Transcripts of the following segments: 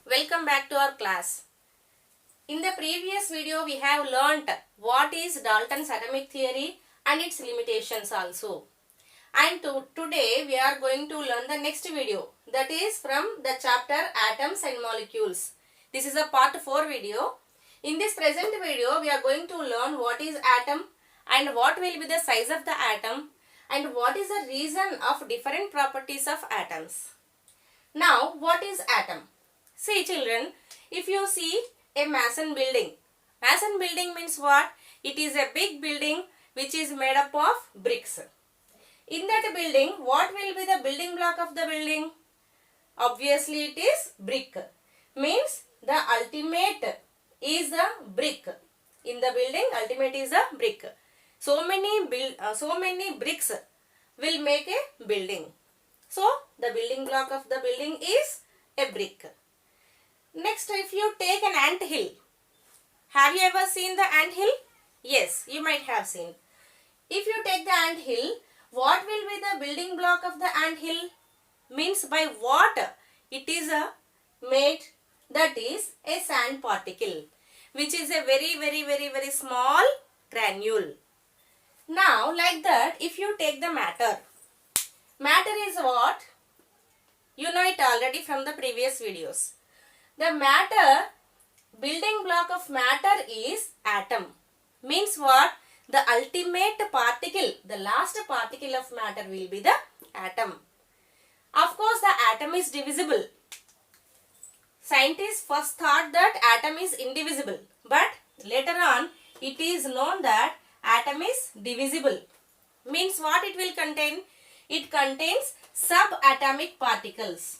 Welcome back to our class. In the previous video we have learnt what is Dalton's atomic theory and its limitations also. And today we are going to learn the next video, that is from the chapter Atoms and Molecules. This is a part 4 video. In this present video we are going to learn what is atom and what will be the size of the atom and what is the reason of different properties of atoms. Now what is atom? See children, if you see a Mason building means what? It is a big building which is made up of bricks. In that building, what will be the building block of the building? Obviously it is brick. Means the ultimate is the brick. In the building, ultimate is a brick. So many bricks will make a building. So the building block of the building is a brick. Next, if you take an ant hill, have you ever seen the ant hill? Yes, you might have seen. If you take the ant hill, what will be the building block of the ant hill? Means by what it is made? That is a sand particle, which is a very small granule. Now, like that, if you take the matter is what? You know it already from the previous videos. The matter, building block of matter is atom. Means what? The ultimate particle, the last particle of matter will be the atom. Of course, the atom is divisible. Scientists first thought that atom is indivisible, but later on it is known that atom is divisible. Means what it will contain? It contains subatomic particles.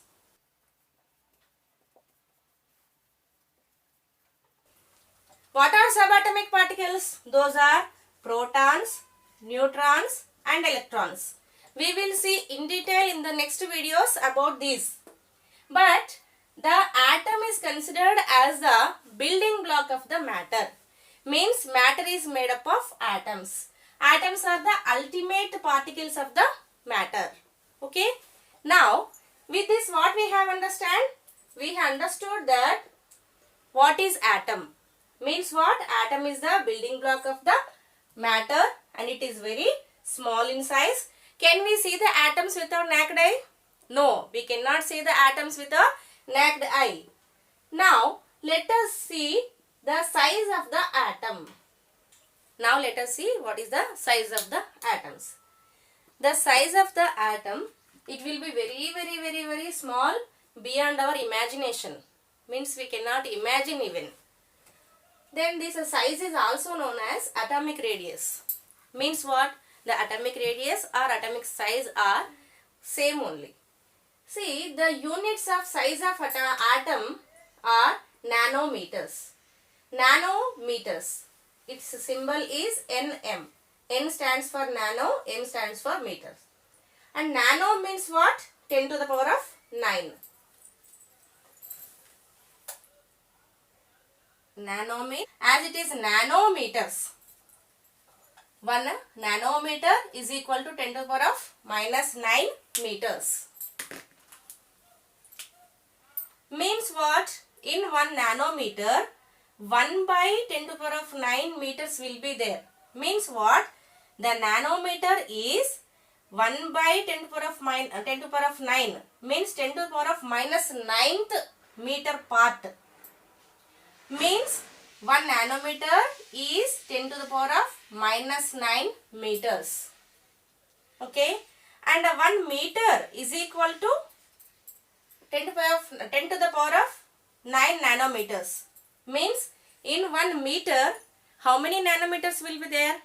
What are subatomic particles? Those are protons, neutrons and electrons. We will see in detail in the next videos about these. But the atom is considered as the building block of the matter. Means matter is made up of atoms. Atoms are the ultimate particles of the matter. Okay. Now, with this what we have understand? We have understood that what is atom? Means what? Atom is the building block of the matter and it is very small in size. Can we see the atoms with our naked eye? No, we cannot see the atoms with our naked eye. Now, let us see the size of the atom. Now, let us see what is the size of the atoms. The size of the atom, it will be very small beyond our imagination. Means we cannot imagine even. Then this size is also known as atomic radius. Means what? The atomic radius or atomic size are same only. See, the units of size of atom are nanometers. Nanometers. Its symbol is Nm. N stands for nano, M stands for meters. And nano means what? 10 to the power of 9. Nanometer, as it is nanometers. 1 nanometer is equal to 10 to the power of minus 9 meters. Means what? In 1 nanometer, 1 by 10 to the power of 9 meters will be there. Means what? The nanometer is 1 by 10 to the power of 9. Means 10 to the power of minus 9th meter part. Means 1 nanometer is 10 to the power of minus 9 meters. Okay. And 1 meter is equal to 10 to the power of 9 nanometers. Means in 1 meter, how many nanometers will be there?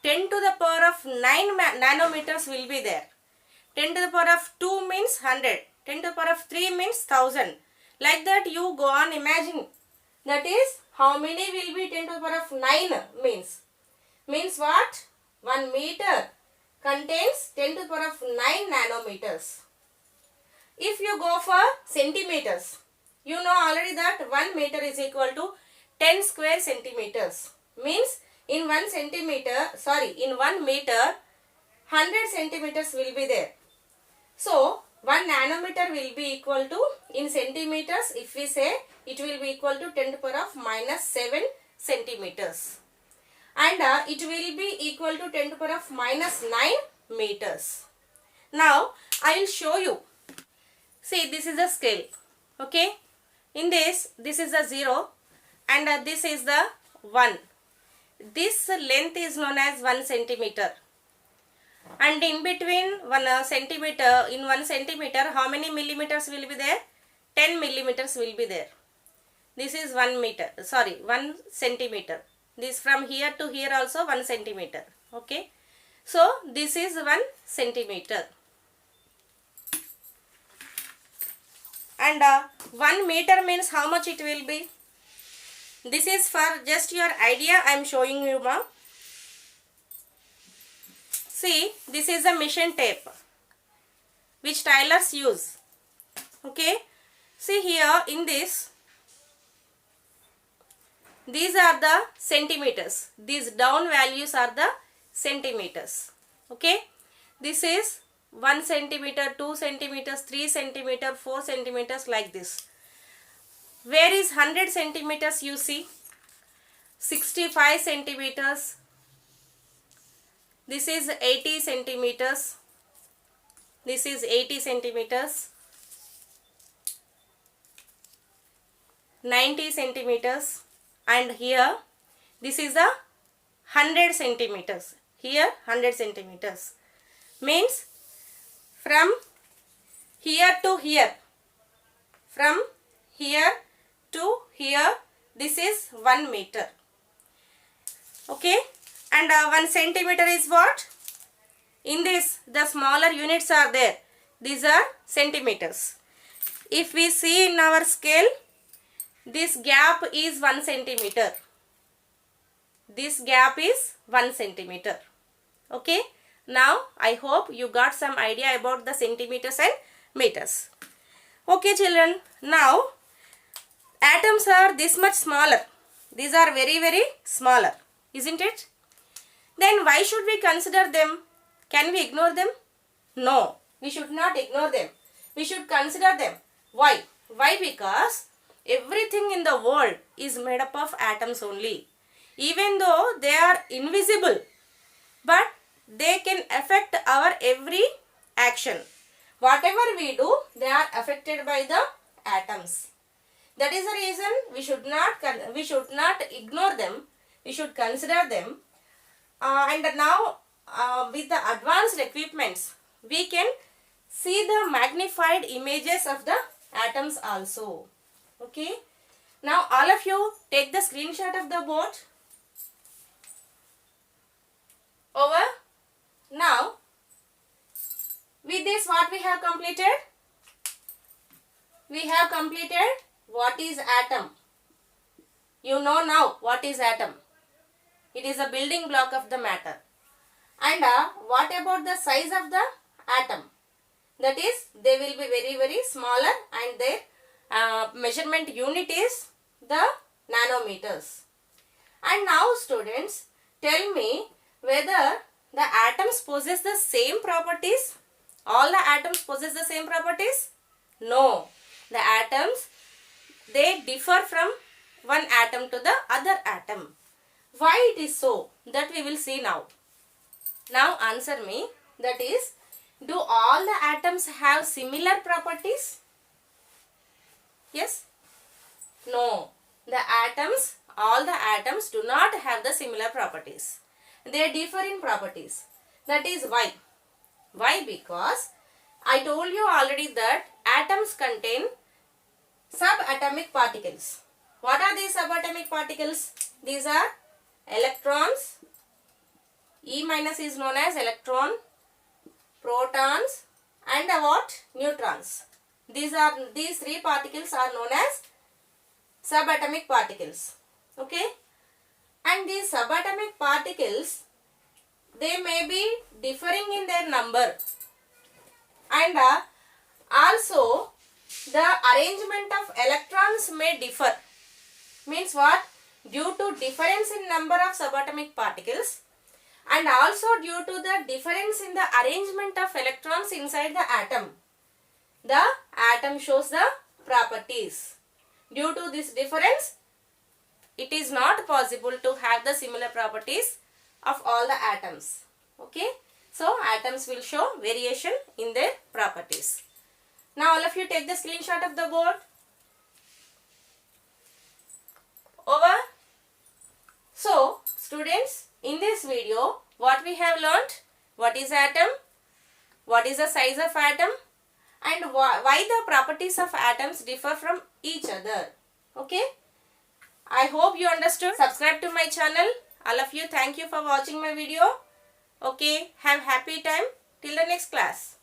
10 to the power of 9 nanometers will be there. 10 to the power of 2 means 100. 10 to the power of 3 means 1000. Like that you go on imagine. That is, how many will be 10 to the power of 9 means? Means what? 1 meter contains 10 to the power of 9 nanometers. If you go for centimeters, you know already that 1 meter is equal to 10 square centimeters. Means in 1 meter, 100 centimeters will be there. So, 1 nanometer will be equal to, in centimeters, if we say, it will be equal to 10 to the power of minus 7 centimeters. And it will be equal to 10 to the power of minus 9 meters. Now, I will show you. See, this is the scale. Okay. In this is the 0 and this is the 1. This length is known as 1 centimeter. And in between 1 centimeter, in 1 centimeter, how many millimeters will be there? 10 millimeters will be there. This is 1 centimeter. This from here to here also 1 centimeter. Okay. So, this is 1 centimeter. And 1 meter means how much it will be? This is for just your idea I am showing you, ma. See, this is a mission tape which tailors use. Okay. See here in this, these are the centimeters. These down values are the centimeters. Okay. This is 1 centimeter, 2 centimeters, 3 centimeter, 4 centimeters, like this. Where is 100 centimeters you see? 65 centimeters. This is 80 centimeters. This is 80 centimeters. 90 centimeters. And here, this is a 100 centimeters. Here, 100 centimeters. Means, from here to here. From here to here, this is 1 meter. Okay. And 1 centimeter is what? In this, the smaller units are there. These are centimeters. If we see in our scale, this gap is 1 centimeter. This gap is 1 centimeter. Okay. Now, I hope you got some idea about the centimeters and meters. Okay, children. Now, atoms are this much smaller. These are very, very smaller. Isn't it? Then why should we consider them? Can we ignore them? No, we should not ignore them. We should consider them. Why? Why? Because everything in the world is made up of atoms only. Even though they are invisible, but they can affect our every action. Whatever we do, they are affected by the atoms. That is the reason we should not ignore them. We should consider them. And now with the advanced equipments, we can see the magnified images of the atoms also. Okay. Now all of you take the screenshot of the board. Over. Now with this, what we have completed? We have completed what is atom. You know now what is atom. It is a building block of the matter. And what about the size of the atom? That is, they will be very, very smaller, and their measurement unit is the nanometers. And now students, tell me whether the atoms possess the same properties. All the atoms possess the same properties? No. The atoms, they differ from one atom to the other atom. Why it is so? That we will see now. Now answer me. That is, do all the atoms have similar properties? Yes? No. All the atoms do not have the similar properties. They differ in properties. That is why. Why? Because I told you already that atoms contain subatomic particles. What are these subatomic particles? These are electrons. E minus is known as electron, protons, and what? Neutrons. These three particles are known as subatomic particles. Okay? And these subatomic particles, they may be differing in their number, and also the arrangement of electrons may differ. Means what? Due to difference in number of subatomic particles, and also due to the difference in the arrangement of electrons inside the atom, the atom shows the properties. Due to this difference, it is not possible to have the similar properties of all the atoms. Okay. So atoms will show variation in their properties. Now all of you take the screenshot of the board. Over. So students, in this video what we have learnt, what is atom, what is the size of atom, and why the properties of atoms differ from each other. Okay. I hope you understood. Subscribe to my channel. All of you, thank you for watching my video. Okay. Have happy time till the next class.